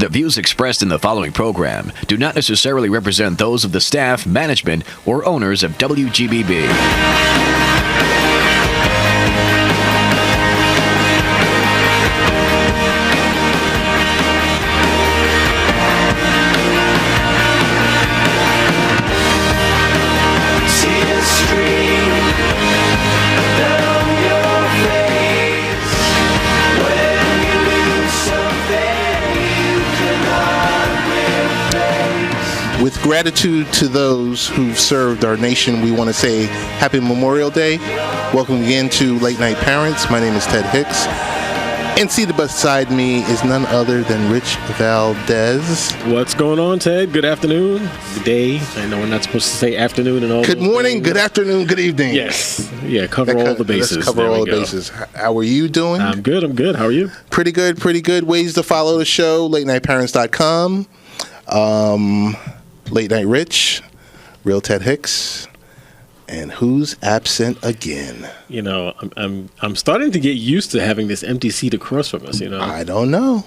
The views expressed in the following program do not necessarily represent those of the staff, management, or owners of WGBB. With gratitude to those who've served our nation, we want to say Happy Memorial Day. Welcome again to Late Night Parents. My name is Ted Hicks. And seated beside me is none other than Rich Valdez. What's going on, Ted? Good afternoon. Good day. I know we're not supposed to say afternoon and all. Good morning, things. Good afternoon, good evening. Yes. Yeah, cover all the bases. Let's cover all the bases. How are you doing? I'm good. How are you? Pretty good. Ways to follow the show, latenightparents.com. Late Night Rich, Real Ted Hicks, and who's absent again? You know, I'm starting to get used to having this empty seat across from us. You know, I don't know.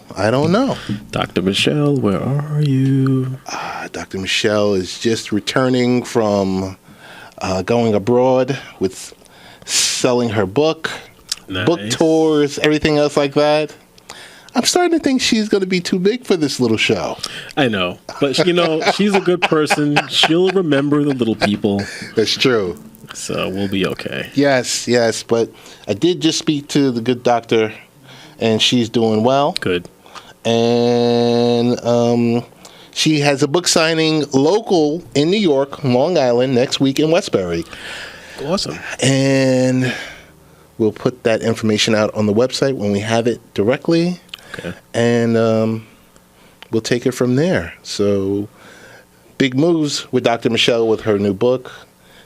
Dr. Michele, where are you? Dr. Michele is just returning from going abroad with selling her book, Nice. book tours, everything else like that. I'm starting to think she's going to be too big for this little show. I know, but you know, she's a good person. She'll remember the little people. That's true. So we'll be okay. Yes. But I did just speak to the good doctor, and she's doing well. Good. And she has a book signing local in New York, Long Island, next week in Westbury. Awesome. And we'll put that information out on the website when we have it directly. Okay. And we'll take it from there. So big moves with Dr. Michele with her new book.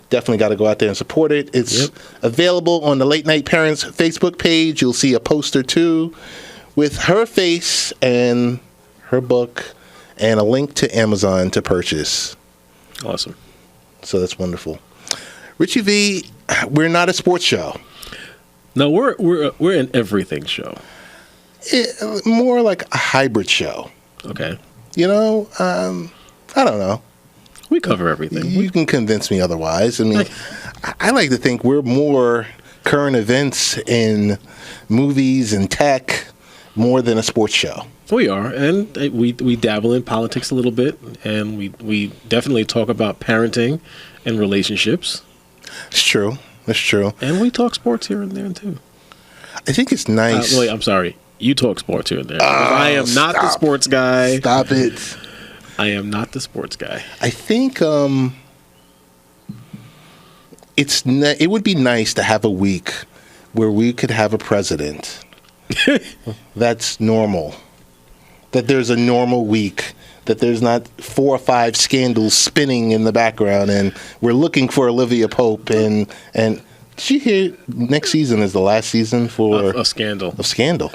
Definitely got to go out there and support it. It's available on the Late Night Parents Facebook page. You'll see a poster too with her face and her book and a link to Amazon to purchase. Awesome. So that's wonderful. Richie V, we're not a sports show. No, we're an everything show. More like a hybrid show. Okay. You know, I don't know. We cover everything. You can convince me otherwise. I mean, I like to think we're more current events in movies and tech more than a sports show. We are, and we dabble in politics a little bit, and we definitely talk about parenting and relationships. It's true. It's true. And we talk sports here and there, too. I think it's nice. Wait, I'm sorry. You talk sports here and there. I am not the sports guy. Stop it. I am not the sports guy. I think it would be nice to have a week where we could have a president that's normal. That there's a normal week. That there's not 4 or 5 scandals spinning in the background, and we're looking for Olivia Pope. And did you hear next season is the last season for a scandal? Of Scandal.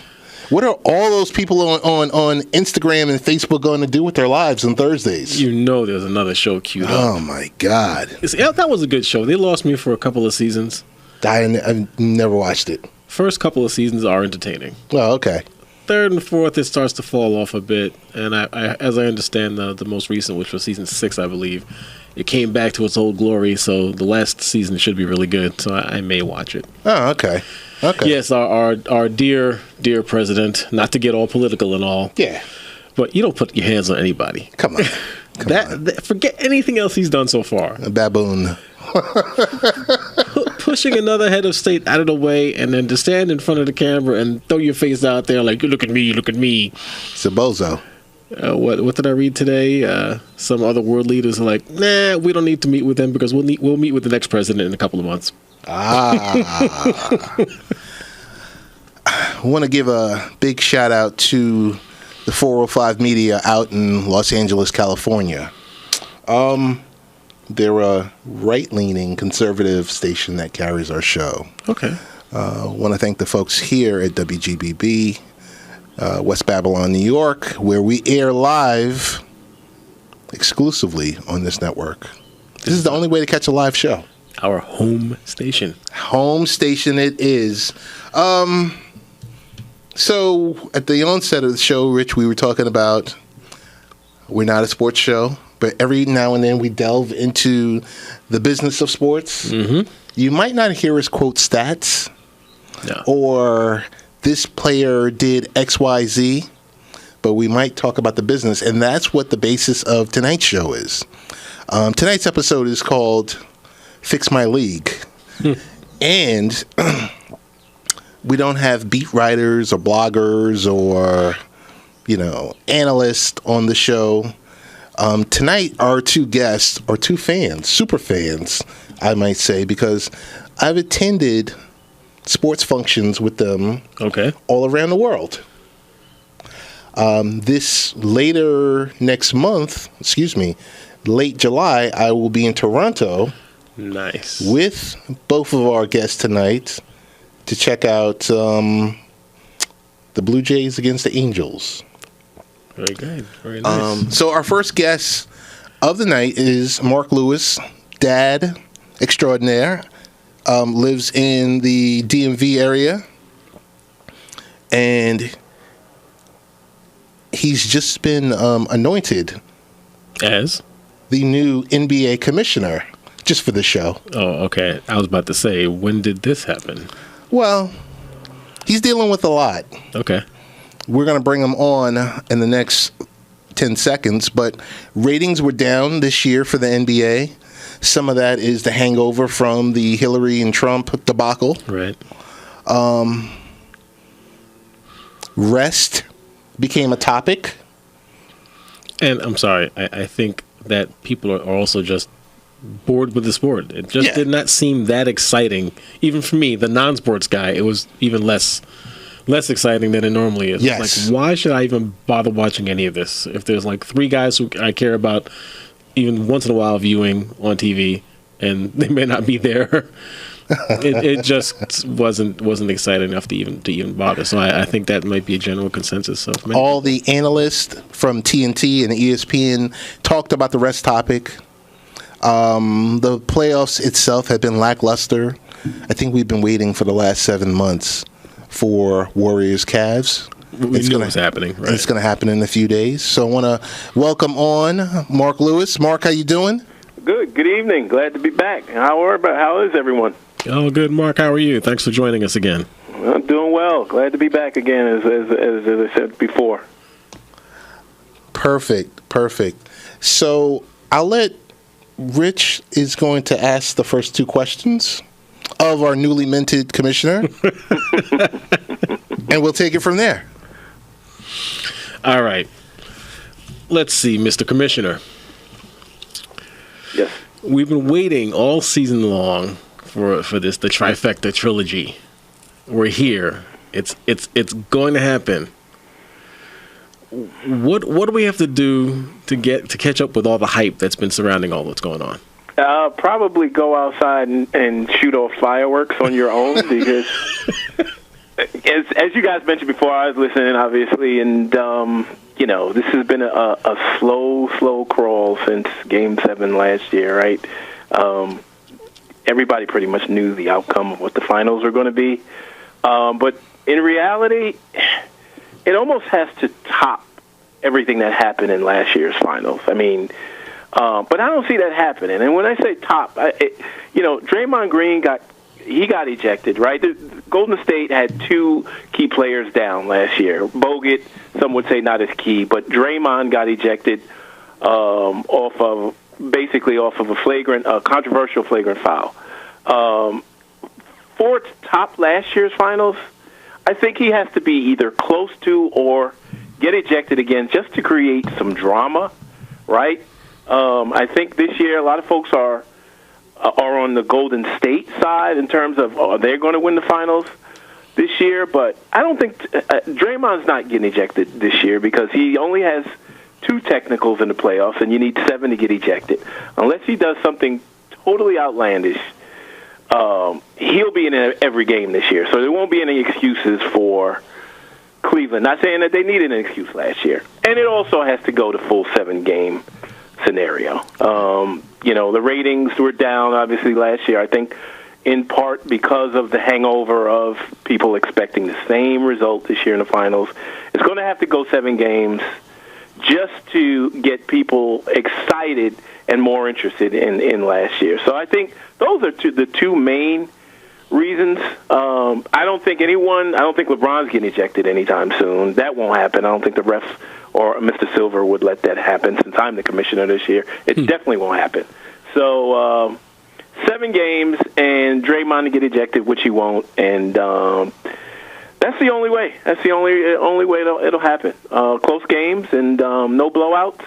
What are all those people on Instagram and Facebook going to do with their lives on Thursdays? You know, there's another show queued up. Oh my God! That was a good show. They lost me for a couple of seasons. I've never watched it. First couple of seasons are entertaining. Oh, okay. Third and fourth, it starts to fall off a bit. And as I understand, the most recent, which was season 6, I believe, it came back to its old glory. So the last season should be really good. So I may watch it. Oh, okay. Yes, our dear president. Not to get all political and all. Yeah. But you don't put your hands on anybody. Come on. Forget anything else he's done so far. A baboon. Pushing another head of state out of the way, and then to stand in front of the camera and throw your face out there like, look at me. It's a bozo. What did I read today? Some other world leaders are like, nah, we don't need to meet with him because we'll meet with the next president in a couple of months. I want to give a big shout out to the 405 Media out in Los Angeles, California. They're a right-leaning conservative station that carries our show. Okay. Want to thank the folks here at WGBB, West Babylon, New York, where we air live exclusively on this network. This is the only way to catch a live show. Our home station. Home station it is. So at the onset of the show, Rich, we were talking about We're not a sports show, but every now and then we delve into the business of sports. Mm-hmm. You might not hear us quote stats No. or this player did XYZ, but we might talk about the business, and that's what the basis of tonight's show is. Tonight's episode is called Fix My League. And we don't have beat writers or bloggers or, analysts on the show. Tonight, our two guests are two fans, super fans, I might say, because I've attended sports functions with them all around the world. This later next month, late July, I will be in Toronto. Nice. With both of our guests tonight to check out the Blue Jays against the Angels. Very good. Very nice. So our first guest of the night is Marc Lewis, dad extraordinaire, lives in the DMV area, and he's just been anointed As? the new NBA commissioner. Just for the show. Oh, okay. I was about to say, when did this happen? Well, he's dealing with a lot. Okay. We're going to bring him on in the next 10 seconds, but ratings were down this year for the NBA. Some of that is the hangover from the Hillary and Trump debacle. Right. Rest became a topic. And I'm sorry, I think that people are also just bored with the sport. It just did not seem that exciting. Even for me, the non-sports guy, it was even less exciting than it normally is. Yes. Like, why should I even bother watching any of this? If there's like three guys who I care about even once in a while viewing on TV, and they may not be there, it just wasn't exciting enough to even bother. So I think that might be a general consensus. Of many. All the analysts from TNT and ESPN talked about the rest topic. The playoffs itself have been lackluster. I think we've been waiting for the last 7 months for Warriors Cavs. We knew it was happening. Right. It's going to happen in a few days. So I want to welcome on Marc Lewis. Marc, how you doing? Good. Good evening. Glad to be back. How is everyone? Oh, good, Marc. How are you? Thanks for joining us again. I'm doing well. Glad to be back again, as I said before. Perfect. So I'll let Rich is going to ask the first two questions of our newly minted commissioner, and we'll take it from there. All right. Let's see, Mr. Commissioner. Yes. We've been waiting all season long for this, the trifecta trilogy. We're here. It's going to happen. What do we have to do to catch up with all the hype that's been surrounding all that's going on? Probably go outside and shoot off fireworks on your own because, as you guys mentioned before, I was listening, obviously, and this has been a slow crawl since Game 7 last year, right? Everybody pretty much knew the outcome of what the finals were going to be, but in reality, it almost has to top everything that happened in last year's finals. I mean, but I don't see that happening. And when I say top, Draymond Green got ejected, right? The Golden State had two key players down last year. Bogut, some would say not as key, but Draymond got ejected off of a controversial flagrant foul. For it to top last year's finals, I think he has to be either close to or get ejected again just to create some drama, right? I think this year a lot of folks are on the Golden State side in terms of they're going to win the finals this year, but I don't think Draymond's not getting ejected this year because he only has 2 technicals in the playoffs, and you need 7 to get ejected. Unless he does something totally outlandish, he'll be in every game this year, so there won't be any excuses for Cleveland. Not saying that they needed an excuse last year. And it also has to go to full 7-game scenario. The ratings were down, obviously, last year, I think, in part because of the hangover of people expecting the same result this year in the finals. It's going to have to go 7 games just to get people excited and more interested in last year. So I think those are the two main reasons. I don't think LeBron's getting ejected anytime soon. That won't happen. I don't think the refs or Mr. Silver would let that happen since I'm the commissioner this year. It definitely won't happen. So 7 games and Draymond to get ejected, which he won't, and that's the only way. That's the only way it'll happen. Close games and no blowouts.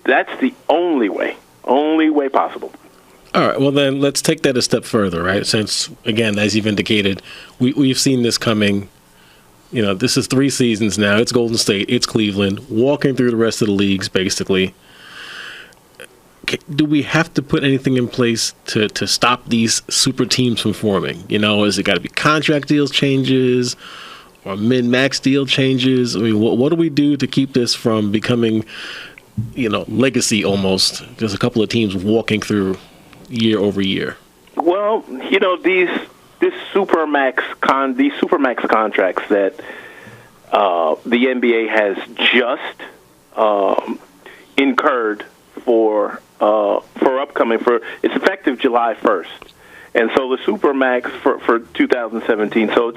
That's the only way possible. All right, well then let's take that a step further, right? Since, again, as you've indicated, we've seen this coming. You know, this is 3 seasons now. It's Golden State, it's Cleveland, walking through the rest of the leagues, basically. Do we have to put anything in place to stop these super teams from forming? You know, is it got to be contract deals changes or min-max deal changes? I mean, what do we do to keep this from becoming, you know, legacy almost? Just a couple of teams walking through year over year. Well, you know, these supermax contracts that the NBA has just incurred for upcoming it's effective July 1st, and so the supermax for 2017. So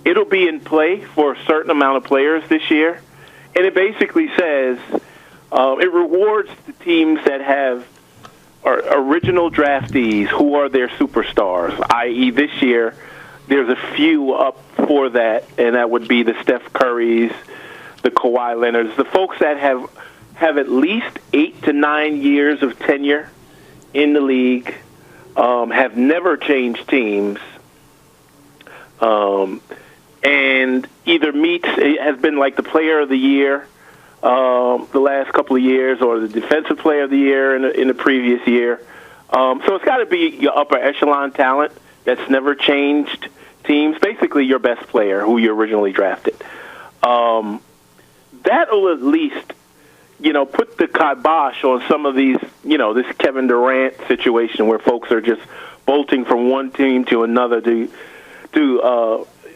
it'll be in play for a certain amount of players this year, and it basically says it rewards the teams that have original draftees who are their superstars, i.e. this year there's a few up for that, and that would be the Steph Currys, the Kawhi Leonards, the folks that have at least 8 to 9 years of tenure in the league, have never changed teams, and either has been like the player of the year the last couple of years, or the defensive player of the year in the previous year. So it's got to be your upper echelon talent that's never changed teams, basically your best player who you originally drafted. That'll at least, you know, put the kibosh on some of these, you know, this Kevin Durant situation where folks are just bolting from one team to another to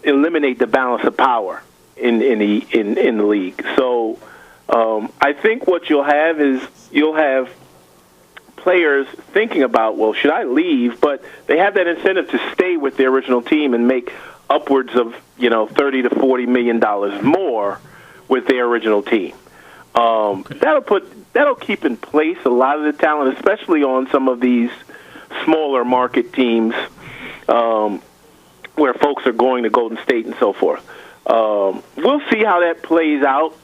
eliminate the balance of power in the league. So I think what you'll have players thinking about, well, should I leave? But they have that incentive to stay with their original team and make upwards of, you know, $30 to $40 million more with their original team. That'll keep in place a lot of the talent, especially on some of these smaller market teams where folks are going to Golden State and so forth. We'll see how that plays out.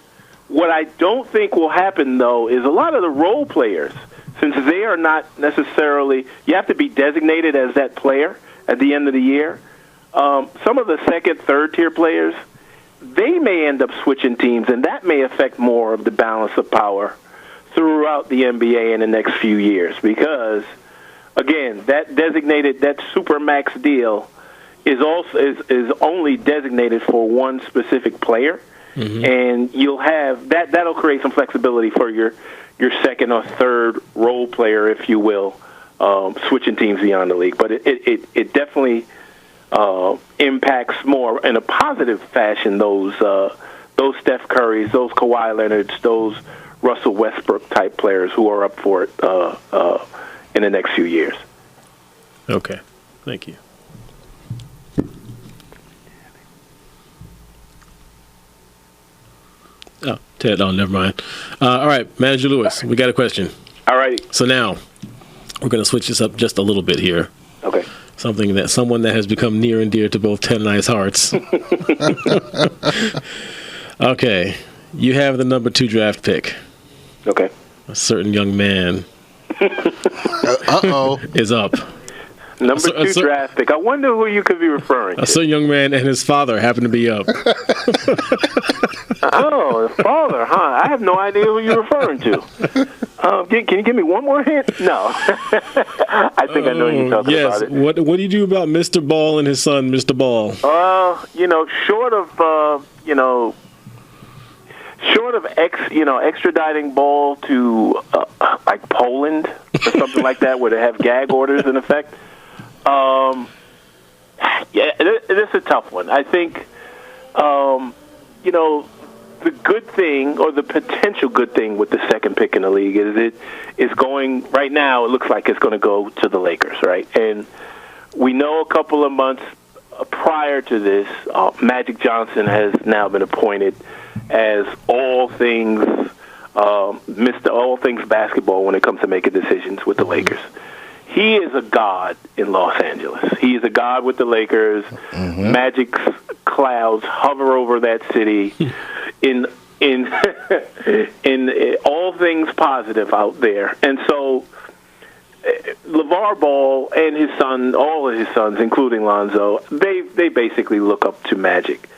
What I don't think will happen, though, is a lot of the role players, since they are not necessarily, you have to be designated as that player at the end of the year. Some of the second, third-tier players, they may end up switching teams, and that may affect more of the balance of power throughout the NBA in the next few years. Because, again, that supermax deal is only designated for one specific player, and you'll have that'll create some flexibility for your second or third role player, if you will, switching teams beyond the league. But it definitely impacts more in a positive fashion those Steph Currys, those Kawhi Leonards, those Russell Westbrook type players who are up for it in the next few years. Okay, thank you. Oh, Ted. Oh, never mind. All right, Manager Lewis, we got a question. All right. So now we're going to switch this up just a little bit here. Okay. Someone that has become near and dear to both Ted and I's hearts. Okay, you have the number 2 draft pick. Okay. A certain young man is up. Number 2 draft pick. I wonder who you could be referring to. A certain young man and his father happen to be up. Oh, the father, huh? I have no idea who you're referring to. Can you give me one more hint? No. I think I know you're talking about it. What do you do about Mr. Ball and his son, Mr. Ball? Short of extraditing Ball to like Poland or something like that, where they have gag orders in effect. It is a tough one. I think, the good thing, or the potential good thing, with the second pick in the league is it is going right now. It looks like it's going to go to the Lakers, right? And we know a couple of months prior to this, Magic Johnson has now been appointed as all things Mr. All Things basketball when it comes to making decisions with the Lakers. He is a god in Los Angeles. He is a god with the Lakers. Magic's clouds hover over that city in all things positive out there. And so Lavar Ball and his son, all of his sons, including Lonzo, they basically look up to Magic.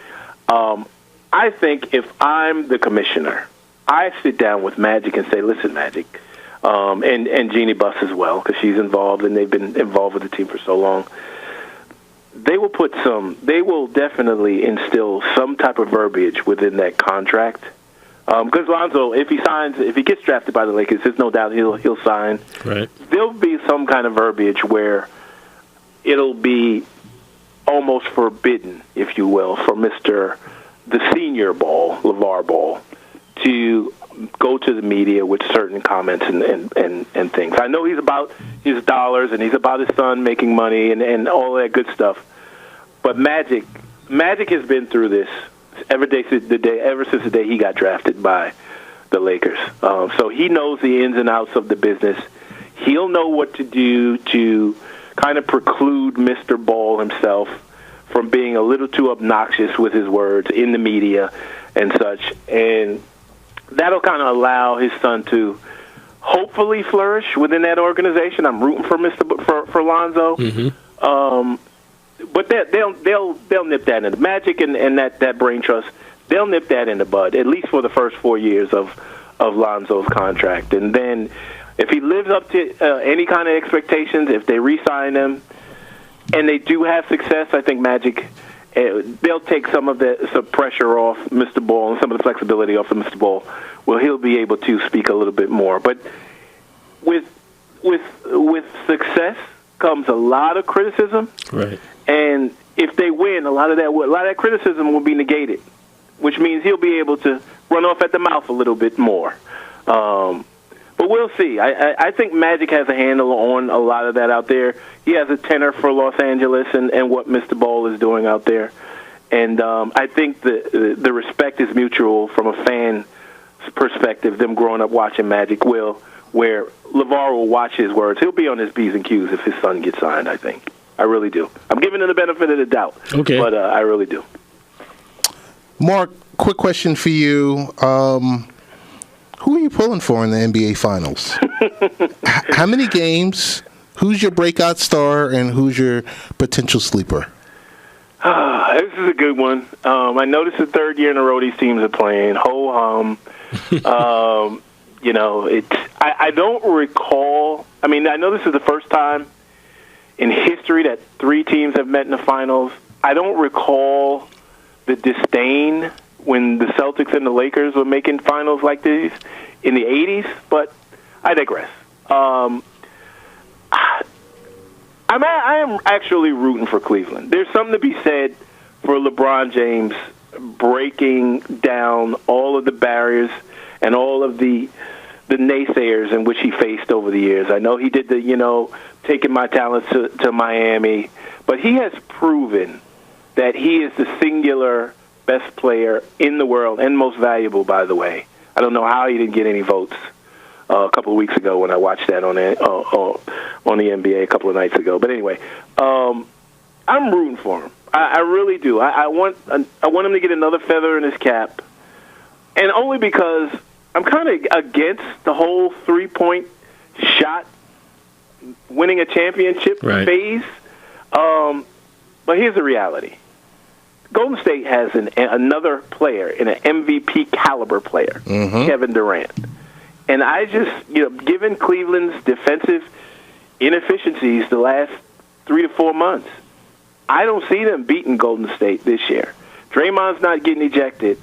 I think if I'm the commissioner, I sit down with Magic and say, listen, Magic, and Jeannie Buss as well, because she's involved and they've been involved with the team for so long. They will definitely instill some type of verbiage within that contract. Because Lonzo, if he gets drafted by the Lakers, there's no doubt he'll sign. Right. There'll be some kind of verbiage where it'll be almost forbidden, if you will, for the senior Ball, Lavar Ball, to go to the media with certain comments and things. I know he's about his dollars and he's about his son making money and all that good stuff. But Magic has been through this ever since the day he got drafted by the Lakers. So he knows the ins and outs of the business. He'll know what to do to kind of preclude Mr. Ball himself from being a little too obnoxious with his words in the media and such. And that'll kind of allow his son to hopefully flourish within that organization. I'm rooting for for Lonzo. But they'll nip that in the Magic and that brain trust. They'll nip that in the bud, at least for the first 4 years of Lonzo's contract. And then if he lives up to any kind of expectations, if they re-sign him and they do have success, I think Magic, they'll take some pressure off Mr. Ball and some of the flexibility off of Mr. Ball. Well, he'll be able to speak a little bit more. But with success comes a lot of criticism. Right. And if they win, a lot of that criticism will be negated, which means he'll be able to run off at the mouth a little bit more. But we'll see. I think Magic has a handle on a lot of that out there. He has a tenor for Los Angeles and what Mr. Ball is doing out there. And I think the respect is mutual from a fan perspective, them growing up watching Magic where LeVar will watch his words. He'll be on his B's and Q's if his son gets signed, I think. I really do. I'm giving him the benefit of the doubt. Okay. But I really do. Mark, quick question for you. Who are you pulling for in the NBA Finals? How many games? Who's your breakout star, and who's your potential sleeper? This is a good one. I noticed the third year in a row these teams are playing. Ho-hum. I don't recall. I mean, I know this is the first time in history that three teams have met in the finals. I don't recall the disdain when the Celtics and the Lakers were making finals like these in the 80s, but I digress. I am actually rooting for Cleveland. There's something to be said for LeBron James breaking down all of the barriers and all of the naysayers in which he faced over the years. I know he did taking my talents to Miami, but he has proven that he is the singular best player in the world and most valuable, by the way. I don't know how he didn't get any votes a couple of weeks ago when I watched that on the NBA a couple of nights ago. But anyway, I'm rooting for him. I really do. I want him to get another feather in his cap, and only because I'm kind of against the whole three-point shot winning a championship phase. But here's the reality. Golden State has another player, an MVP caliber player, Kevin Durant. And I just, given Cleveland's defensive inefficiencies the last 3 to 4 months, I don't see them beating Golden State this year. Draymond's not getting ejected.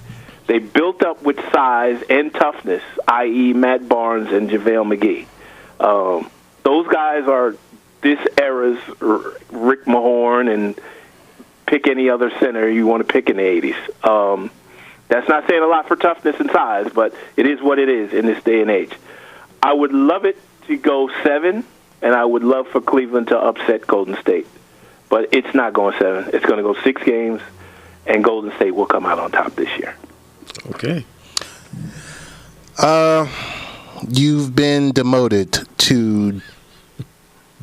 They built up with size and toughness, i.e. Matt Barnes and JaVale McGee. Those guys are this era's Rick Mahorn and pick any other center you want to pick in the 80s. That's not saying a lot for toughness and size, but it is what it is in this day and age. I would love it to go 7, and I would love for Cleveland to upset Golden State. But it's not going 7. It's going to go 6 games, and Golden State will come out on top this year. Okay. You've been demoted to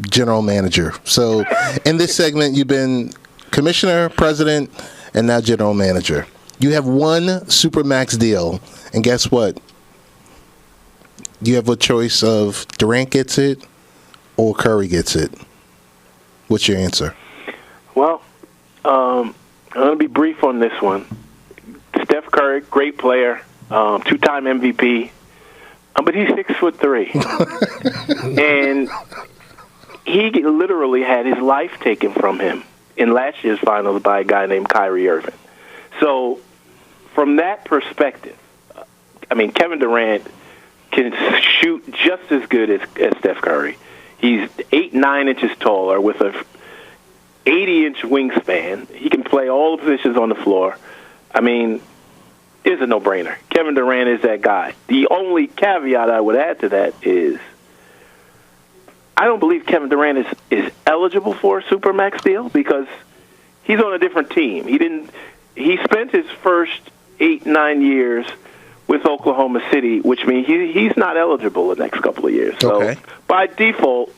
general manager. So in this segment, you've been commissioner, president, and now general manager. You have one Supermax deal, and guess what? You have a choice of Durant gets it or Curry gets it. What's your answer? Well, I'm going to be brief on this one. Steph Curry, great player, 2-time MVP, but he's 6'3", and he literally had his life taken from him in last year's finals by a guy named Kyrie Irving. So, from that perspective, I mean, Kevin Durant can shoot just as good as Steph Curry. He's 8-9 inches taller with a 80-inch wingspan. He can play all the positions on the floor. I mean, it's a no-brainer. Kevin Durant is that guy. The only caveat I would add to that is I don't believe Kevin Durant is eligible for a Supermax deal because he's on a different team. He spent his first 8-9 years with Oklahoma City, which means he's not eligible the next couple of years. Okay. So by default,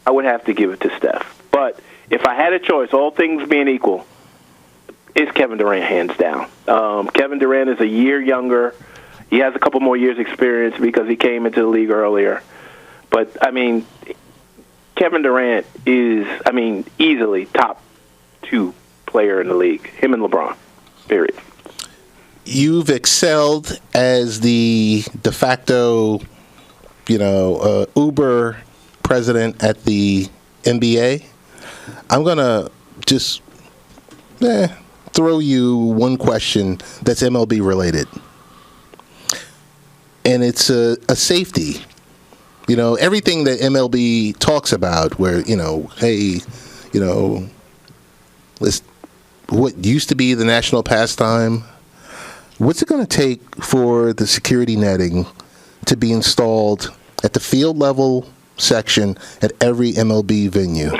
I would have to give it to Steph. But if I had a choice, all things being equal, it's Kevin Durant hands down. Kevin Durant is a year younger. He has a couple more years experience because he came into the league earlier. But, I mean, Kevin Durant is, easily top 2 player in the league, him and LeBron, period. You've excelled as the de facto, Uber president at the NBA. I'm going to just throw you one question that's MLB related. And it's a safety. Everything that MLB talks about where, what used to be the national pastime, what's it going to take for the security netting to be installed at the field level section at every MLB venue?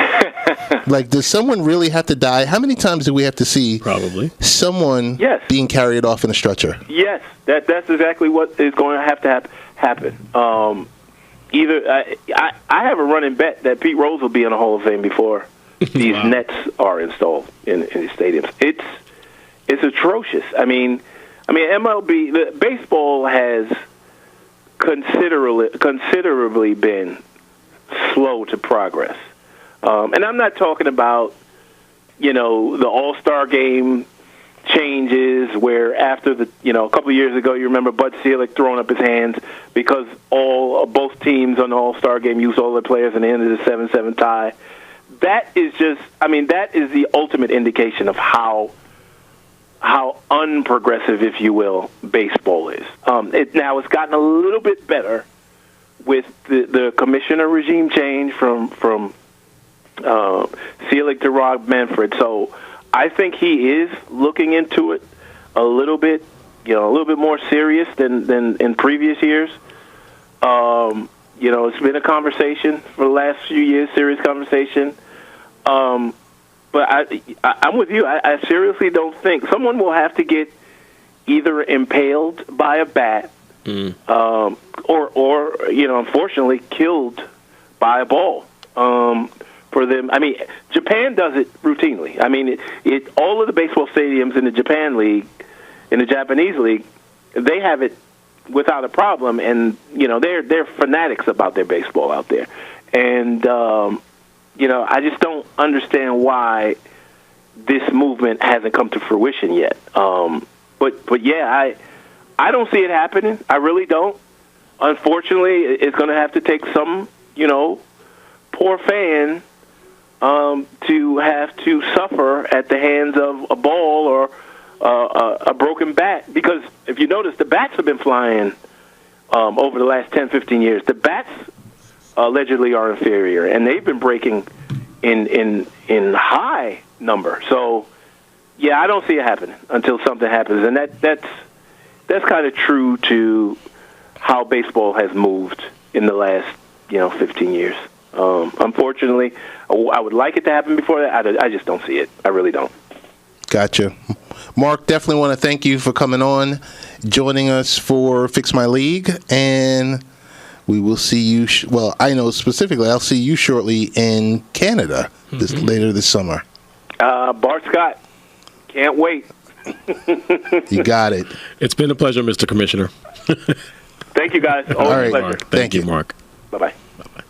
Like, does someone really have to die? How many times do we have to see someone being carried off in a stretcher? Yes, that's exactly what is going to have to happen. I have a running bet that Pete Rose will be in the Hall of Fame before these nets are installed in the stadiums. It's atrocious. MLB, baseball has considerably been slow to progress. And I'm not talking about, the All-Star game changes where after a couple of years ago, you remember Bud Selig throwing up his hands because both teams on the All-Star game used all their players and they ended a 7-7 tie. That is that is the ultimate indication of how unprogressive, if you will, baseball is. Now it's gotten a little bit better with the commissioner regime change from Selig to Rob Manfred. So I think he is looking into it a little bit more serious than in previous years. It's been a conversation for the last few years, serious conversation. But I'm with you. I seriously don't think someone will have to get either impaled by a bat or unfortunately killed by a ball. For them, Japan does it routinely. All of the baseball stadiums in the Japan league, in the Japanese league, they have it without a problem, and they're fanatics about their baseball out there. And I just don't understand why this movement hasn't come to fruition yet. But yeah, I don't see it happening. I really don't. Unfortunately, it's going to have to take some poor fan to have to suffer at the hands of a ball or a broken bat. Because if you notice, the bats have been flying over the last 10, 15 years. The bats allegedly are inferior, and they've been breaking in high number. So, yeah, I don't see it happening until something happens. And that's kind of true to how baseball has moved in the last 15 years. Unfortunately, I would like it to happen before that. I just don't see it. I really don't. Gotcha. Mark, definitely want to thank you for coming on, joining us for Fix My League, and we will see you. I know specifically I'll see you shortly in Canada later this summer. Bart Scott, can't wait. You got it. It's been a pleasure, Mr. Commissioner. Thank you, guys. All right, pleasure. Mark. Thank you, Mark. Bye-bye. Bye-bye.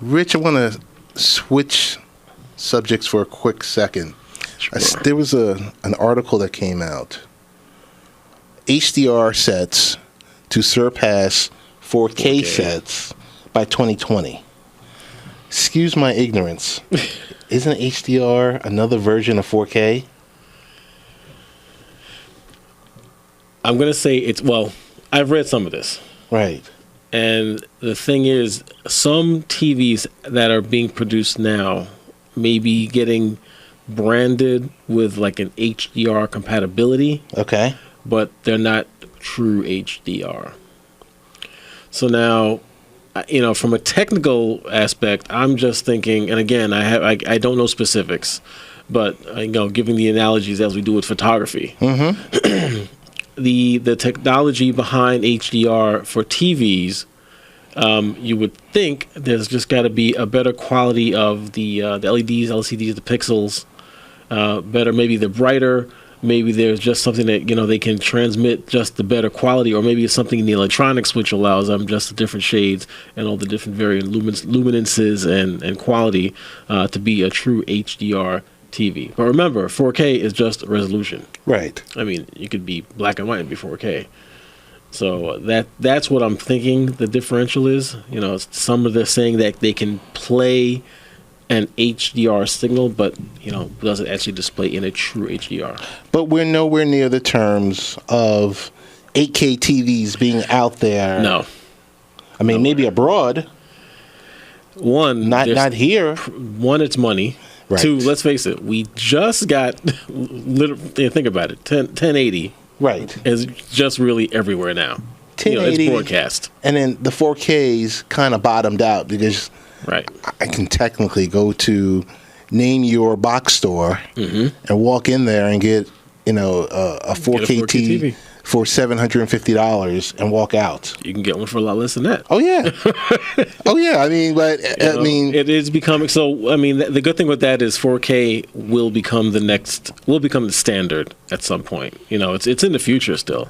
Rich, I want to switch subjects for a quick second. Sure. There was an article that came out. HDR sets to surpass 4K sets by 2020. Excuse my ignorance. Isn't HDR another version of 4K? I'm going to say I've read some of this. Right. And the thing is, some TVs that are being produced now may be getting branded with like an HDR compatibility. Okay. But they're not true HDR. So now, from a technical aspect, I'm just thinking, and again, I don't know specifics, but giving the analogies as we do with photography. Mm-hmm. The technology behind HDR for TVs, you would think there's just got to be a better quality of the LEDs, LCDs, the pixels, better. Maybe they're brighter. Maybe there's just something that they can transmit just the better quality, or maybe it's something in the electronics which allows them just the different shades and all the different varying luminances and quality to be a true HDR TV. But remember, 4K is just resolution. Right. I mean, you could be black and white and be 4K. So that's what I'm thinking the differential is. Some of them saying that they can play an HDR signal, but doesn't actually display in a true HDR. But we're nowhere near the terms of 8K TVs being out there. No. I mean, maybe abroad. One, not here. One, it's money. Right. Two, let's face it, we just got, think about it, 1080 right. is just really everywhere now. 1080, it's broadcast. And then the 4Ks kind of bottomed out because right. I can technically go to name your box store and walk in there and get a 4K TV for $750 and walk out. You can get one for a lot less than that. Oh yeah. Oh yeah. I mean, but it is becoming so. I mean, the good thing with that is 4K will become the standard at some point. It's in the future still.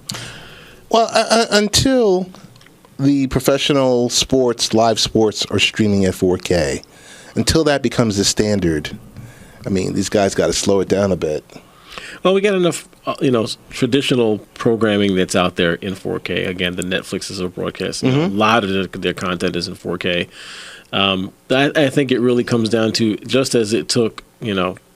Well, until the professional live sports are streaming at 4K, until that becomes the standard, I mean, these guys got to slow it down a bit. Well, we got enough, traditional programming that's out there in 4K. Again, the Netflixes are broadcasting. A lot of their content is in 4K. I think it really comes down to, just as it took,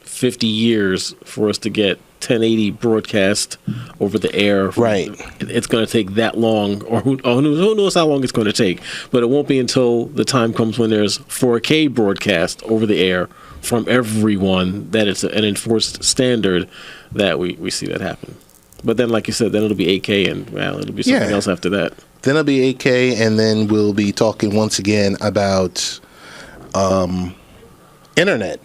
50 years for us to get 1080 broadcast over the air. Right. It's going to take that long, or who knows how long it's going to take. But it won't be until the time comes when there's 4K broadcast over the air from everyone, that it's an enforced standard, that we see that happen. But then, like you said, then it'll be 8K, and it'll be something else after that. Then it'll be 8K, and then we'll be talking once again about internet.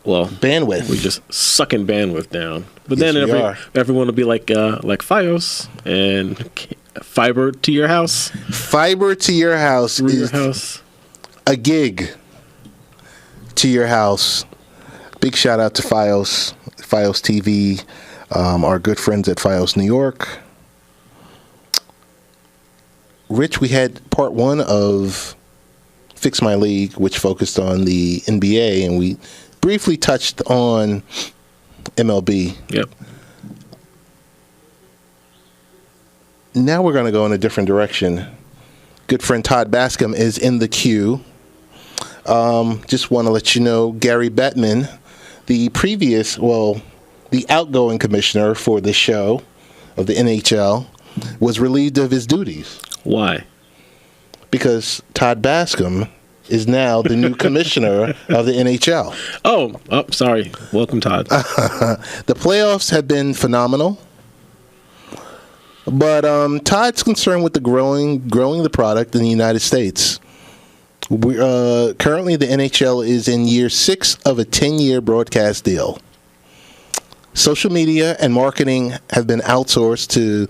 Well, bandwidth. We're just sucking bandwidth down. But then everyone will be like FiOS and fiber to your house. Fiber to your house Through your house. A gig to your house. Big shout out to FiOS TV, our good friends at FiOS New York. Rich, we had part one of Fix My League, which focused on the NBA, and we briefly touched on MLB. Yep. Now we're going to go in a different direction. Good friend Todd Bascom is in the queue. Just want to let you know, Gary Bettman, the outgoing commissioner for the show of the NHL, was relieved of his duties. Why? Because Todd Bascom is now the new commissioner of the NHL. Oh, sorry. Welcome, Todd. The playoffs have been phenomenal. But Todd's concerned with the growing the product in the United States. Currently, the NHL is in year 6 of a 10-year broadcast deal. Social media and marketing have been outsourced to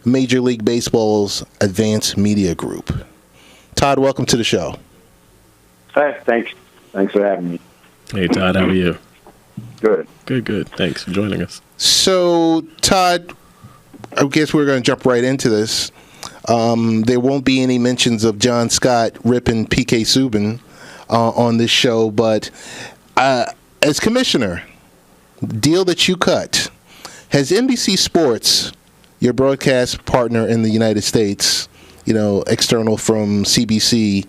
Major League Baseball's Advanced Media Group. Todd, welcome to the show. Hey, thanks. Thanks for having me. Hey, Todd, how are you? Good. Good. Thanks for joining us. So, Todd, I guess we're going to jump right into this. There won't be any mentions of John Scott ripping PK Subban on this show, but as commissioner, deal that you cut, has NBC Sports, your broadcast partner in the United States, external from CBC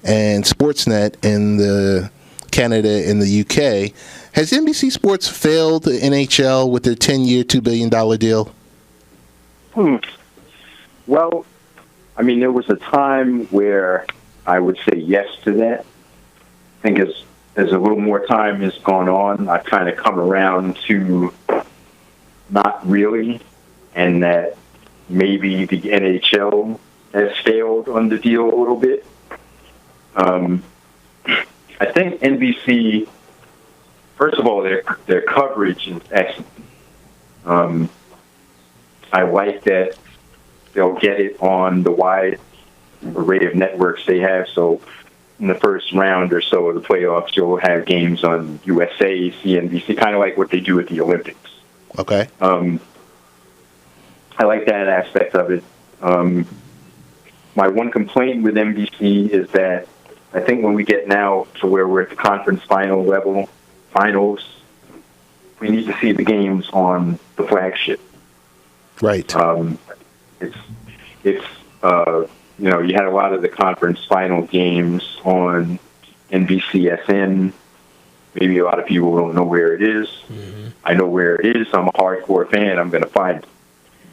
and Sportsnet in the Canada and the UK, has NBC Sports failed the NHL with their 10-year, $2 billion deal? Well, I mean, there was a time where I would say yes to that. I think as a little more time has gone on, I've kind of come around to not really, and that maybe the NHL has failed on the deal a little bit. I think NBC, first of all, their coverage is excellent. I like that they'll get it on the wide array of networks they have. So in the first round or so of the playoffs, you'll have games on USA, CNBC, kind of like what they do at the Olympics. Okay. I like that aspect of it. My one complaint with NBC is that I think when we get now to where we're at the conference finals, we need to see the games on the flagship. Right. It's you had a lot of the conference final games on NBCSN. Maybe a lot of people don't know where it is. Mm-hmm. I know where it is. I'm a hardcore fan. I'm going to find it.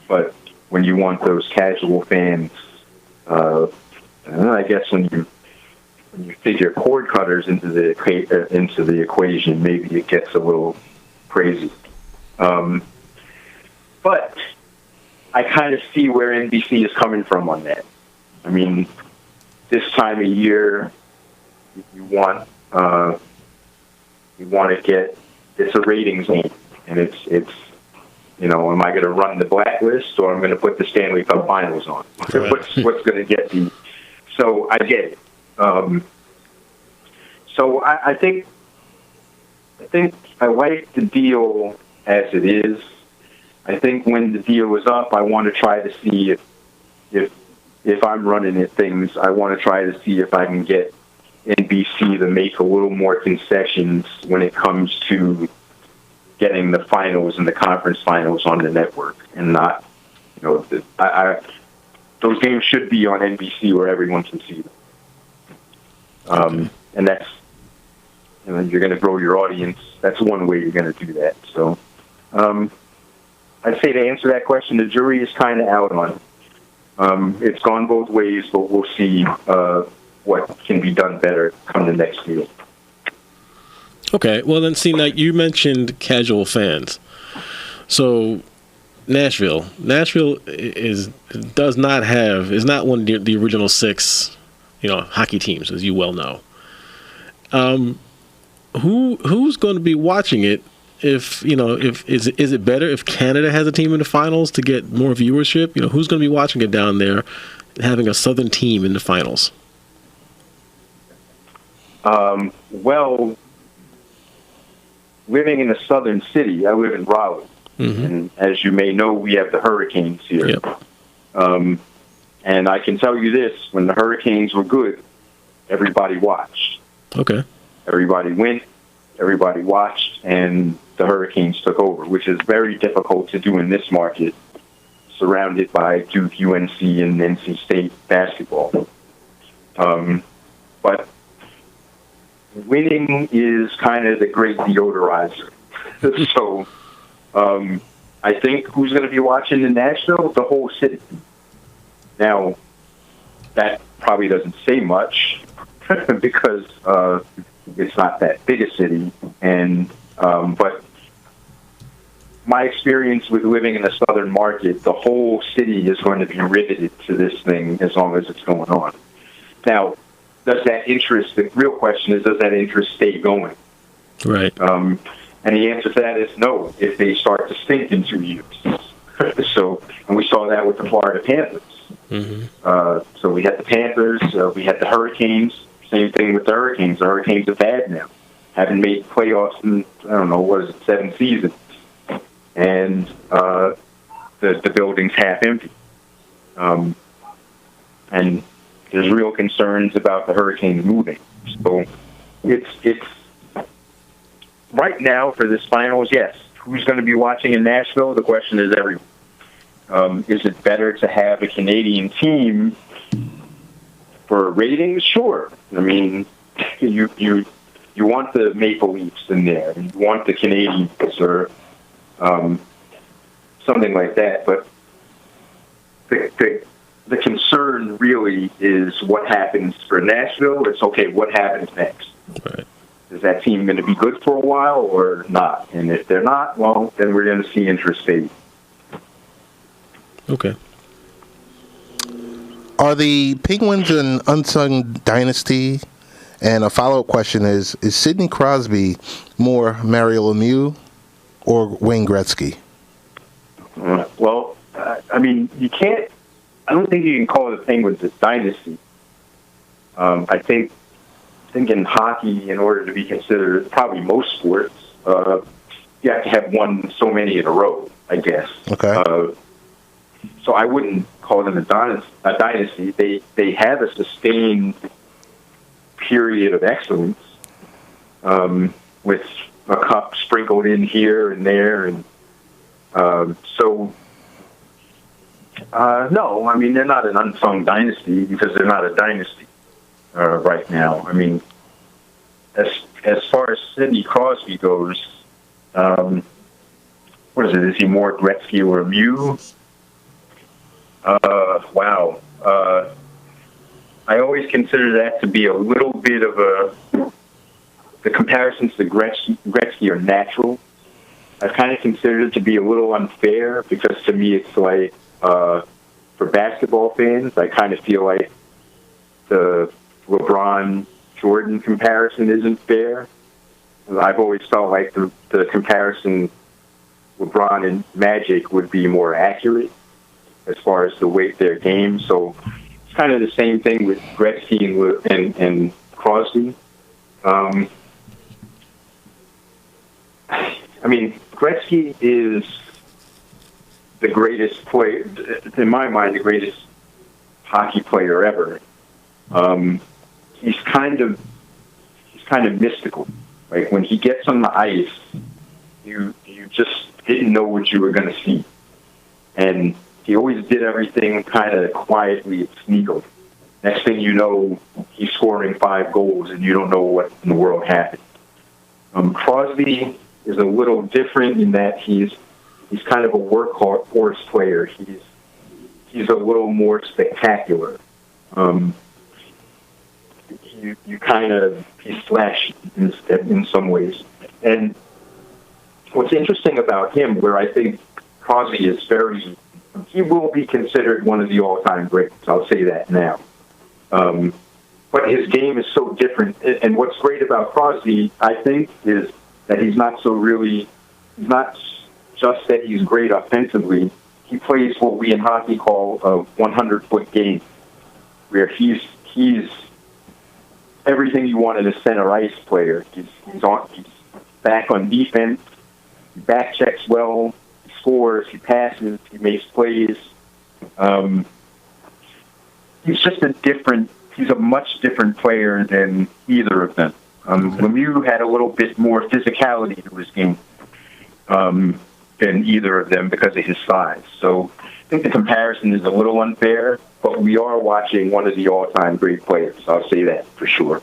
But when you want those casual fans, I guess when you figure cord cutters into the equation, maybe it gets a little crazy. But I kind of see where NBC is coming from on that. I mean, this time of year, you want to get, it's a ratings game, and it's am I going to run the blacklist or I'm going to put the Stanley Cup Finals on? Right. What's going to get me? So I get it. So I think I like the deal as it is. I think when the deal is up, I want to try to see if I'm running at things, I want to try to see if I can get NBC to make a little more concessions when it comes to getting the finals and the conference finals on the network, and not, those games should be on NBC where everyone can see them. And that's, you're going to grow your audience. That's one way you're going to do that. So, I'd say to answer that question, the jury is kind of out on it. It's gone both ways, but we'll see what can be done better come the next year. Okay, well then, see, now you mentioned casual fans. So Nashville is not one of the original 6, hockey teams, as you well know. Who's going to be watching it? Is it better if Canada has a team in the finals to get more viewership? Who's going to be watching it down there, having a Southern team in the finals? Well, living in a southern city, I live in Raleigh, and as you may know, we have the Hurricanes here. Yep. And I can tell you this: when the Hurricanes were good, everybody watched. Okay. Everybody went, everybody watched, and the Hurricanes took over, which is very difficult to do in this market, surrounded by Duke, UNC, and NC State basketball. But winning is kind of the great deodorizer. So I think who's going to be watching in Nashville? The whole city. Now, that probably doesn't say much because it's not that big a city, and but my experience with living in the southern market, the whole city is going to be riveted to this thing as long as it's going on. Now, does that interest, the real question is, does that interest stay going? Right. And the answer to that is no, if they start to stink in 2 years. So, and we saw that with the Florida Panthers. Mm-hmm. So we had the Panthers, we had the Hurricanes. Same thing with the Hurricanes. The Hurricanes are bad now. Haven't made playoffs in, I don't know, what is it, 7 seasons. And the building's half empty. And there's real concerns about the Hurricanes moving. So it's right now for this finals, yes. Who's going to be watching in Nashville? The question is everyone. Is it better to have a Canadian team for ratings? Sure. I mean, you want the Maple Leafs in there. You want the Canadians or something like that. But the concern really is what happens for Nashville. It's okay, what happens next? Right. Is that team going to be good for a while or not? And if they're not, well, then we're going to see interest fade. Okay. Are the Penguins an unsung dynasty? And a follow-up question is Sidney Crosby more Mario Lemieux or Wayne Gretzky? Well, I mean, I don't think you can call the Penguins a dynasty. I think in hockey, in order to be considered, probably most sports, you have to have won so many in a row, I guess. Okay. So I wouldn't call them a dynasty. They have a sustained period of excellence, with a cup sprinkled in here and there, and no, I mean, they're not an unsung dynasty because they're not a dynasty right now. I mean, as far as Sidney Crosby goes, what is it? Is he more Gretzky or Lemieux? Wow. I always consider that to be a little bit of the comparisons to Gretzky are natural. I kind of consider it to be a little unfair because to me it's like, for basketball fans, I kind of feel like the LeBron-Jordan comparison isn't fair. I've always felt like the comparison LeBron and Magic would be more accurate as far as the weight their game. So it's kind of the same thing with Gretzky and Crosby. I mean, Gretzky is the greatest player, in my mind, the greatest hockey player ever. He's kind of mystical. Like when he gets on the ice, you just didn't know what you were going to see, and he always did everything kind of quietly and sneakily. Next thing you know, he's scoring 5 goals, and you don't know what in the world happened. Crosby is a little different in that he's kind of a workhorse player. He's a little more spectacular. He's flashy in some ways. And what's interesting about him, where I think Crosby is he will be considered one of the all-time greats. I'll say that now. But his game is so different. And what's great about Crosby, I think, is that he's not just that he's great offensively. He plays what we in hockey call a 100-foot game, where he's everything you want in a center ice player. He's back on defense. He back checks well. He scores. He passes. He makes plays. He's a much different player than either of them. Lemieux had a little bit more physicality to his game than either of them because of his size. So I think the comparison is a little unfair, but we are watching one of the all-time great players. I'll say that for sure.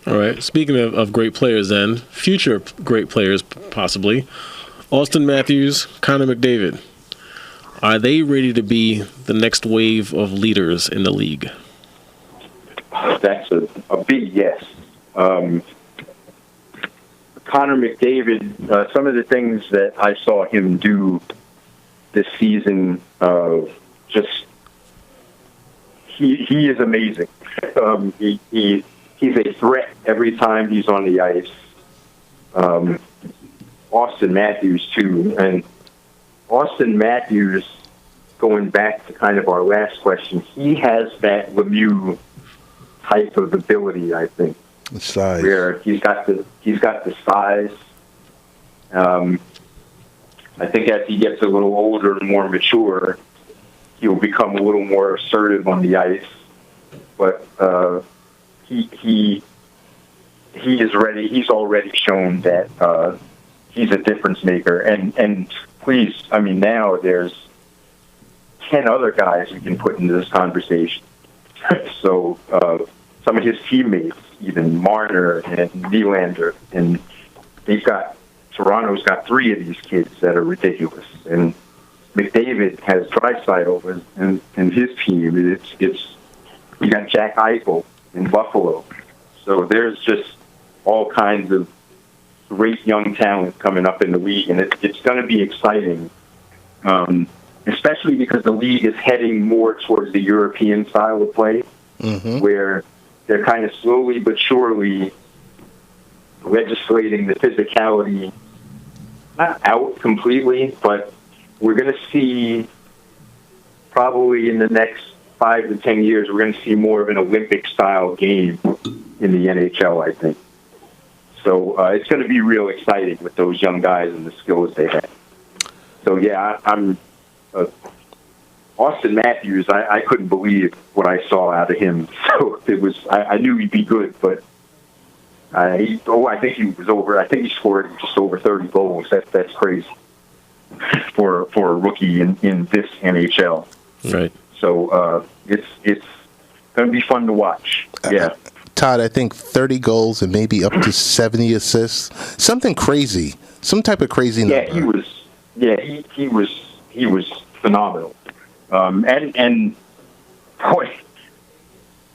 All right. Speaking of great players then, future great players possibly, Austin Matthews, Connor McDavid, are they ready to be the next wave of leaders in the league? That's a big yes. Connor McDavid, some of the things that I saw him do this season, just he is amazing. He's a threat every time he's on the ice. Austin Matthews too, and Austin Matthews, going back to kind of our last question, he has that Lemieux type of ability, I think. The size. Where he's got the size. I think as he gets a little older and more mature, he'll become a little more assertive on the ice. But he is ready. He's already shown that he's a difference maker. And please, I mean, now there's 10 other guys we can put into this conversation. So some of his teammates, even Marner and Nylander, and Toronto's got 3 of these kids that are ridiculous. And McDavid has Draisaitl and his team. It's you got Jack Eichel in Buffalo. So there's just all kinds of great young talent coming up in the league, and it's going to be exciting, especially because the league is heading more towards the European style of play, where they're kind of slowly but surely legislating the physicality, not out completely, but we're going to see probably in the next 5 to 10 years, we're going to see more of an Olympic-style game in the NHL, I think. So it's going to be real exciting with those young guys and the skills they have. So, yeah, I'm Austin Matthews, I couldn't believe what I saw out of him. So it was, I knew he'd be good, but I think he was over. I think he scored just over 30 goals. That's crazy for a rookie in this NHL. Right. So it's going to be fun to watch. Yeah. Todd, I think 30 goals and maybe up to 70 assists. Something crazy. Some type of crazy number. He was phenomenal. And boy,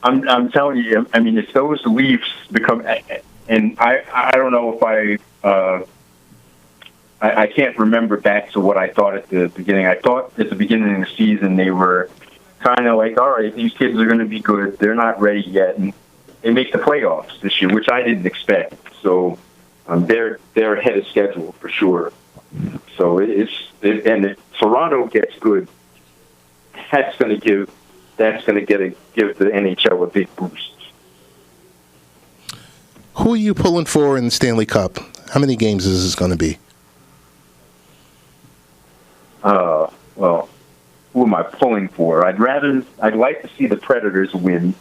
I'm telling you, I mean, if those Leafs become, and I don't know if I can't remember back to what I thought at the beginning. I thought at the beginning of the season they were kind of like, all right, these kids are going to be good. They're not ready yet, and they make the playoffs this year, which I didn't expect. So they're ahead of schedule for sure. So if Toronto gets good, that's going to give the NHL a big boost. Who are you pulling for in the Stanley Cup? How many games is this going to be? Well, who am I pulling for? I'd like to see the Predators win,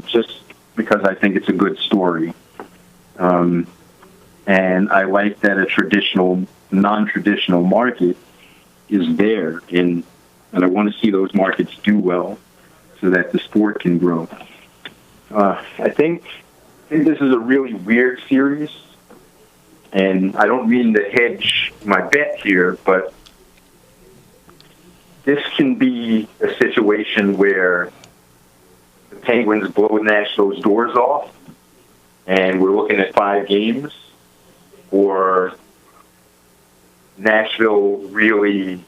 just because I think it's a good story. And I like that a non-traditional market is there, and I want to see those markets do well so that the sport can grow. I think this is a really weird series, and I don't mean to hedge my bet here, but this can be a situation where the Penguins blow Nashville's doors off, and we're looking at 5 games, or Nashville really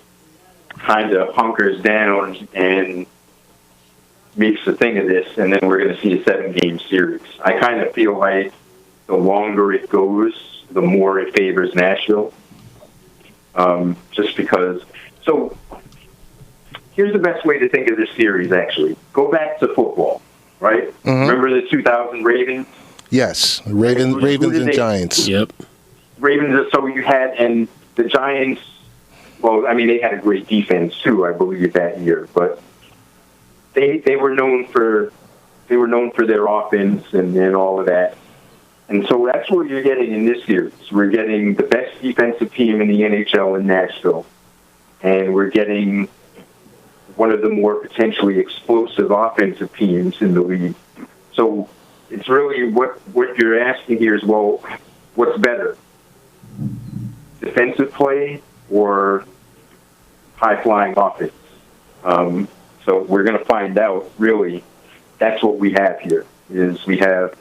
kind of hunkers down and makes a thing of this, and then we're going to see a 7-game series. I kind of feel like the longer it goes, the more it favors Nashville. Just because. So here's the best way to think of this series, actually. Go back to football, right? Mm-hmm. Remember the 2000 Ravens? Yes, Ravens and Giants. Yep. Ravens, so you had, and the Giants, well, I mean, they had a great defense, too, I believe, that year, but they were known for their offense and all of that. And so that's what you're getting in this series. We're getting the best defensive team in the NHL in Nashville, and we're getting one of the more potentially explosive offensive teams in the league. So it's really what you're asking here is, well, what's better? Defensive play or high-flying offense? So we're going to find out, really. That's what we have here, is we have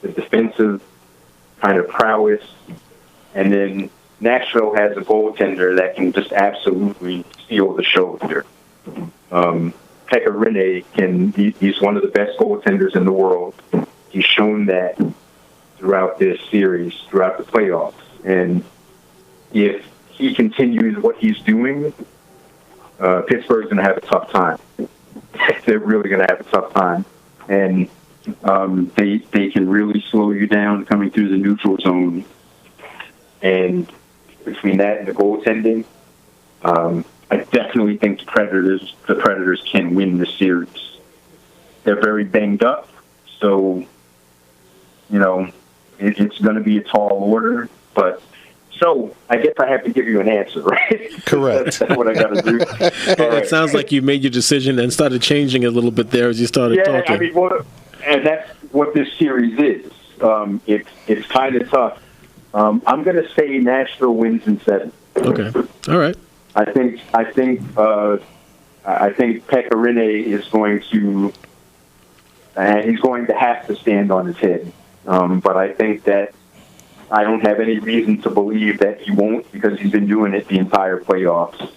the defensive kind of prowess. And then Nashville has a goaltender that can just absolutely steal the show here. Pekka Rinne he's one of the best goaltenders in the world. He's shown that throughout this series, throughout the playoffs. And if he continues what he's doing, Pittsburgh's going to have a tough time. They're really going to have a tough time. And they can really slow you down coming through the neutral zone. And between that and the goaltending, I definitely think the Predators can win this series. They're very banged up, so it's going to be a tall order. But so I guess I have to give you an answer, right? Correct. That's what I got to do. It sounds like you made your decision and started changing it a little bit there as you started talking. I mean, and that's what this series is. It's kind of tough. I'm going to say Nashville wins in 7. Okay. All right. I think Pekka Rinne is going to, he's going to have to stand on his head. But I think that I don't have any reason to believe that he won't, because he's been doing it the entire playoffs,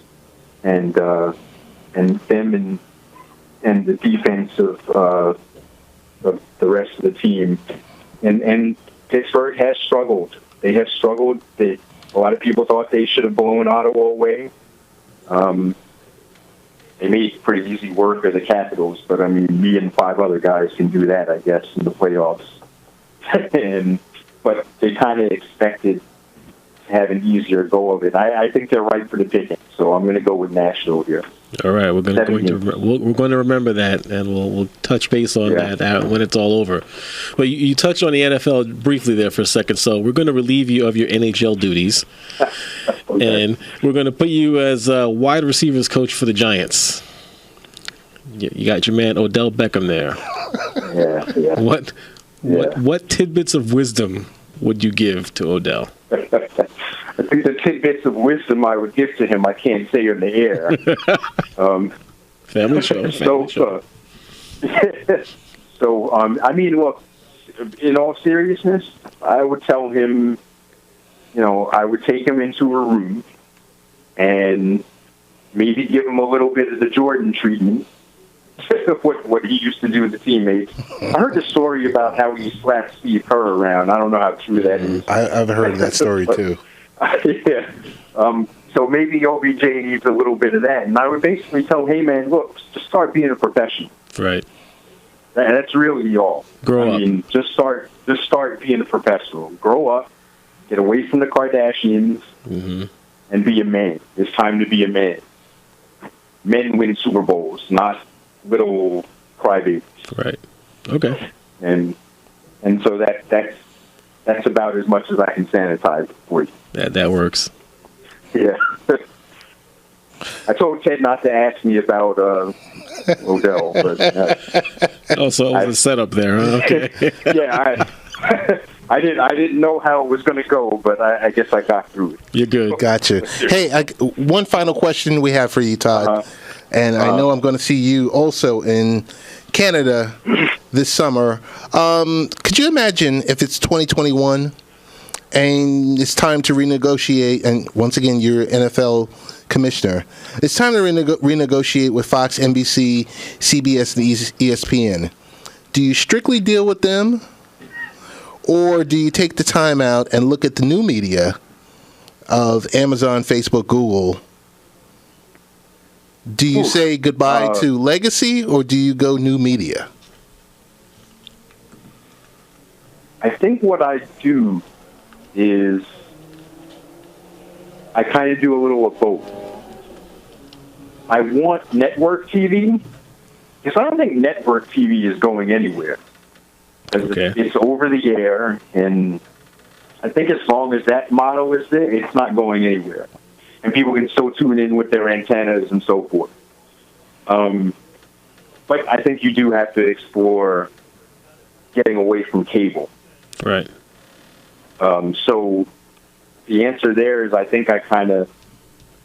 and them and the defense of the rest of the team, and Pittsburgh has struggled. They have struggled. A lot of people thought they should have blown Ottawa away. They made pretty easy work of the Capitals, but I mean, me and 5 other guys can do that, I guess, in the playoffs. But they kind of expected to have an easier go of it. I think they're right for the picking, so I'm going to go with Nashville here. All right, we're going to remember that, and we'll touch base on that when it's all over. But you touched on the NFL briefly there for a second, so we're going to relieve you of your NHL duties, okay. And we're going to put you as wide receivers coach for the Giants. You got your man Odell Beckham there. Yeah. What tidbits of wisdom would you give to Odell? I think the tidbits of wisdom I would give to him, I can't say in the air. Family show. I mean, look, in all seriousness, I would tell him, I would take him into a room and maybe give him a little bit of the Jordan treatment. What he used to do with the teammates. I heard the story about how he slapped Steve Kerr around. I don't know how true that is. I've heard that story too. Yeah. So maybe OBJ needs a little bit of that. And I would basically tell him, hey, man, look, just start being a professional. Right. That's really all. Grow up. Just start being a professional. Grow up, get away from the Kardashians, and be a man. It's time to be a man. Men win Super Bowls, not little crybabies. Right. Okay. And so that's about as much as I can sanitize it for you. That works. Yeah. I told Ted not to ask me about Odell, but so it was a setup there, huh? Okay. Yeah, I didn't know how it was going to go, but I guess I got through it. You're good. Gotcha. Hey, one final question we have for you, Todd. And I know I'm going to see you also in Canada this summer. Could you imagine if it's 2021 and it's time to renegotiate, and once again, you're NFL commissioner, it's time to renegotiate with Fox, NBC, CBS, and ESPN. Do you strictly deal with them, or do you take the time out and look at the new media of Amazon, Facebook, Google? Do you say goodbye to legacy, or do you go new media? I think what I do is I kind of do a little of both. I want network TV, because I don't think network TV is going anywhere. Okay. It's over the air, and I think as long as that model is there, it's not going anywhere. And people can still tune in with their antennas and so forth. But I think you do have to explore getting away from cable. Right. So the answer there is I think I kind of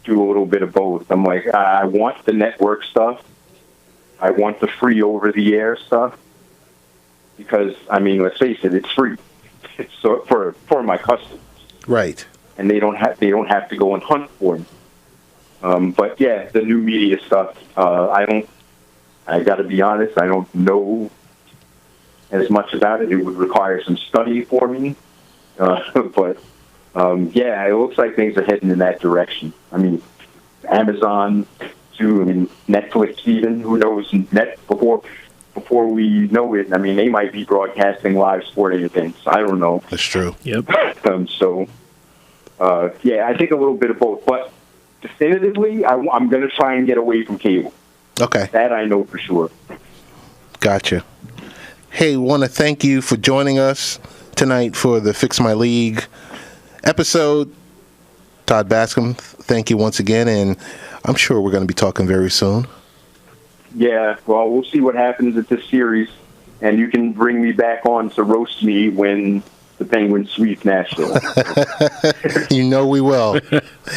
do a little bit of both. I'm like, I want the network stuff. I want the free over-the-air stuff. Because, I mean, let's face it, it's free. it's for my customers, Right. and they don't have to go and hunt for me. But yeah, the new media stuff, I got to be honest, I don't know as much about it. It would require some study for me. But yeah, it looks like things are heading in that direction. I mean, Amazon too. I mean, Netflix even. Who knows? Before we know it, I mean, they might be broadcasting live sporting events. I don't know. That's true. Yep. So, yeah, I think a little bit of both. But definitively, I'm going to try and get away from cable. Okay. That I know for sure. Gotcha. Hey, want to thank you for joining us tonight for the Fix My League episode. Todd Bascom, thank you once again, and I'm sure we're going to be talking very soon. Yeah, well, we'll see what happens at this series, and you can bring me back on to roast me when the Penguins sweep Nashville. You know we will.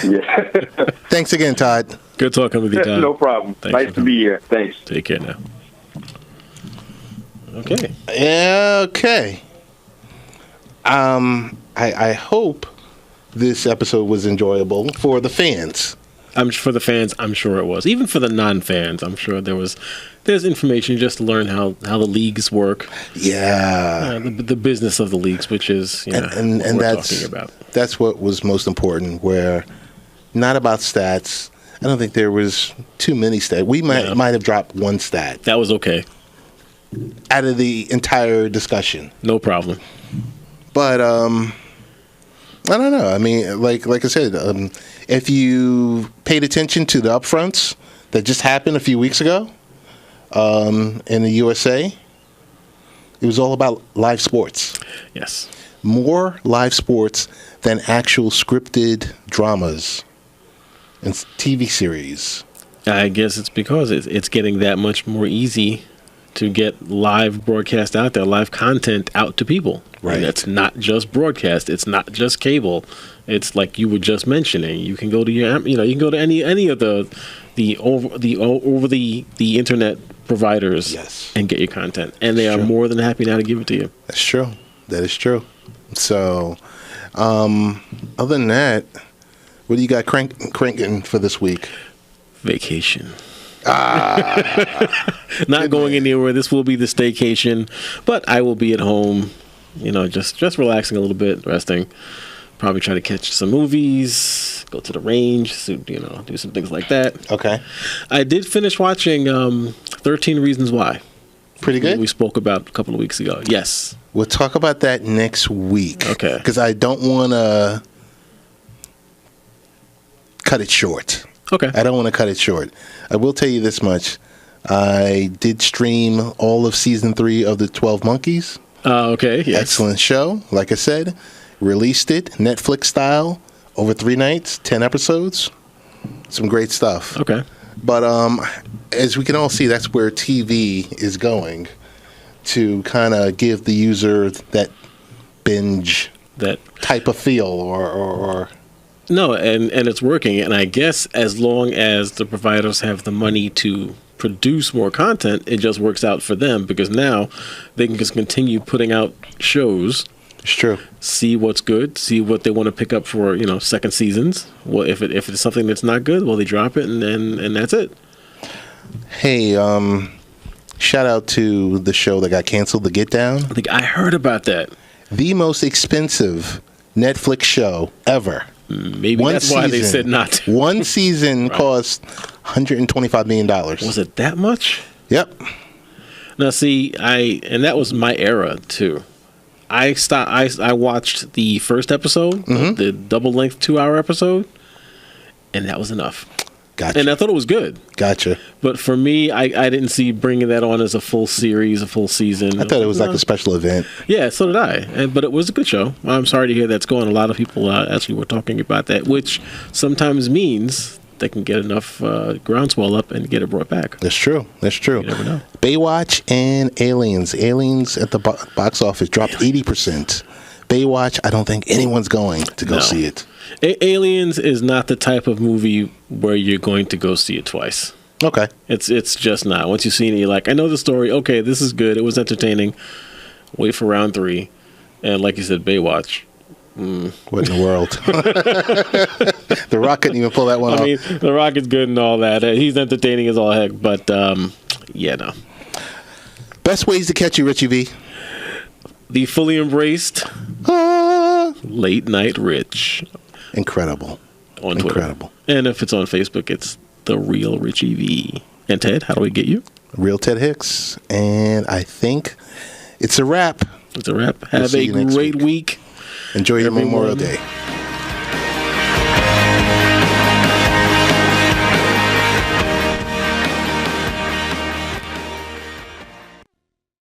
Yeah. Thanks again, Todd. Good talking with you, Todd. No problem. Thanks Nice to be here. Thanks. Take care now. Okay. Okay. I hope this episode was enjoyable for the fans. For the fans, I'm sure it was. Even for the non-fans, I'm sure there's information just to learn how the leagues work. Yeah. The business of the leagues, which is what we're talking about. That's what was most important. Where not about stats. I don't think there was too many stats. We might have dropped one stat. That was okay. Out of the entire discussion. No problem. But I don't know. I mean, like I said, if you paid attention to the upfronts that just happened a few weeks ago in the USA, it was all about live sports. Yes. More live sports than actual scripted dramas and TV series. I guess it's because it's getting that much more easy to get live broadcast out there, live content out to people. Right. And it's not just broadcast. It's not just cable. It's like you were just mentioning. You can go to you can go to any of the over the internet providers, yes, and get your content, and they are more than happy now to give it to you. That's true. That is true. So, other than that, what do you got cranking for this week? Vacation. Not going anywhere. This will be the staycation, but I will be at home, just relaxing a little bit, resting. Probably try to catch some movies, go to the range, so, do some things like that. Okay. I did finish watching 13 Reasons Why. Pretty good? We spoke about a couple of weeks ago. Yes. We'll talk about that next week. Okay. Because I don't want to cut it short. Okay. I don't want to cut it short. I will tell you this much. I did stream all of season 3 of the 12 Monkeys. Okay. Yes. Excellent show. Like I said, released it Netflix style over 3 nights, 10 episodes. Some great stuff. Okay. But as we can all see, that's where TV is going, to kind of give the user that binge That type of feel or No, and it's working. And I guess as long as the providers have the money to produce more content, it just works out for them, because now they can just continue putting out shows. It's true. See what's good, see what they want to pick up for, second seasons. Well, if it's something that's not good, well, they drop it and that's it. Hey, shout out to the show that got canceled, The Get Down. I think I heard about that. The most expensive Netflix show ever. Maybe that's why they said not to. One season Right. cost $125 million. Was it that much? Yep. Now, see, and that was my era too. I watched the first episode, the double length 2-hour episode, and that was enough. Gotcha. And I thought it was good. Gotcha. But for me, I didn't see bringing that on as a full series, a full season. I thought it was like a special event. Yeah, so did I. But it was a good show. I'm sorry to hear that's going. A lot of people actually were talking about that, which sometimes means they can get enough groundswell up and get it brought back. That's true. That's true. You never know. Baywatch and Aliens. Aliens at the box office dropped 80%. Baywatch, I don't think anyone's going to go see it. Aliens is not the type of movie where you're going to go see it twice. Okay. It's just not. Once you've seen it, you're like, I know the story. Okay, this is good. It was entertaining. Wait for round 3. And like you said, Baywatch. What in the world? The Rock couldn't even pull that one off. I mean, The Rock is good and all that. He's entertaining as all heck, but yeah, no. Best ways to catch you, Richie V? The fully embraced Late Night Rich. Incredible. On Twitter. Incredible. And if it's on Facebook, it's The Real Richie V. And Ted, how do we get you? Real Ted Hicks. And I think it's a wrap. It's a wrap. Have a great week. Enjoy your Memorial Day.